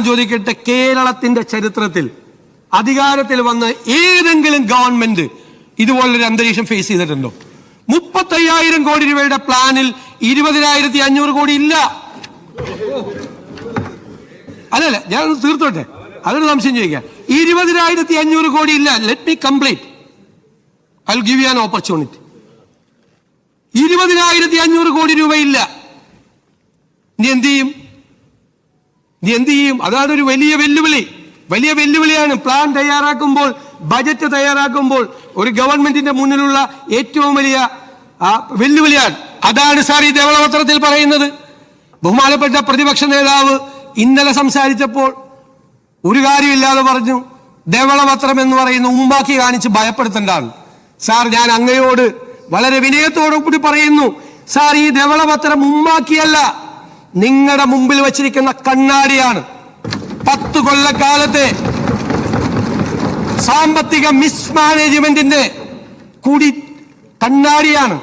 ചോദിക്കട്ടെ, കേരളത്തിന്റെ ചരിത്രത്തിൽ അധികാരത്തിൽ വന്ന ഏതെങ്കിലും ഗവൺമെന്റ് ഇതുപോലൊരു അന്തരീക്ഷം ഫേസ് ചെയ്തിട്ടുണ്ടോ? 35,000 കോടി രൂപയുടെ പ്ലാനിൽ 20,500 കോടി ഇല്ല. അല്ലല്ല, ഞാൻ തീർത്തോട്ടെ, അതൊരു സംശയം ചോദിക്കാം. 20,500 കോടി ഇല്ല. Let me complete, I will give you an opportunity. 20,500 കോടി രൂപ ഇല്ല. നീ എന്ത് ചെയ്യും? അതാണ് ഒരു വലിയ വെല്ലുവിളിയാണ്. പ്ലാൻ തയ്യാറാക്കുമ്പോൾ, ബജറ്റ് തയ്യാറാക്കുമ്പോൾ ഒരു ഗവൺമെന്റിന്റെ മുന്നിലുള്ള ഏറ്റവും വലിയ വെല്ലുവിളിയാണ്. അതാണ് സാർ ഈ ധവളപത്രത്തിൽ പറയുന്നത്. ബഹുമാനപ്പെട്ട പ്രതിപക്ഷ നേതാവ് ഇന്നലെ സംസാരിച്ചപ്പോൾ ഒരു കാര്യമില്ലാതെ പറഞ്ഞു, ധവളപത്രം എന്ന് പറയുന്ന ഉമ്പാക്കി കാണിച്ച് ഭയപ്പെടുത്തേണ്ടതാണ്. സാർ, ഞാൻ അങ്ങയോട് വളരെ വിനയത്തോടു കൂടി പറയുന്നു, സാർ, ഈ ധവളപത്രം ഉമ്മാക്കിയല്ല, നിങ്ങളുടെ മുമ്പിൽ വച്ചിരിക്കുന്ന കണ്ണാടിയാണ്. 10 കൊല്ലക്കാലത്തെ സാമ്പത്തിക മിസ്മാനേജ്മെന്റിന്റെ കൂടി കണ്ണാടിയാണ്.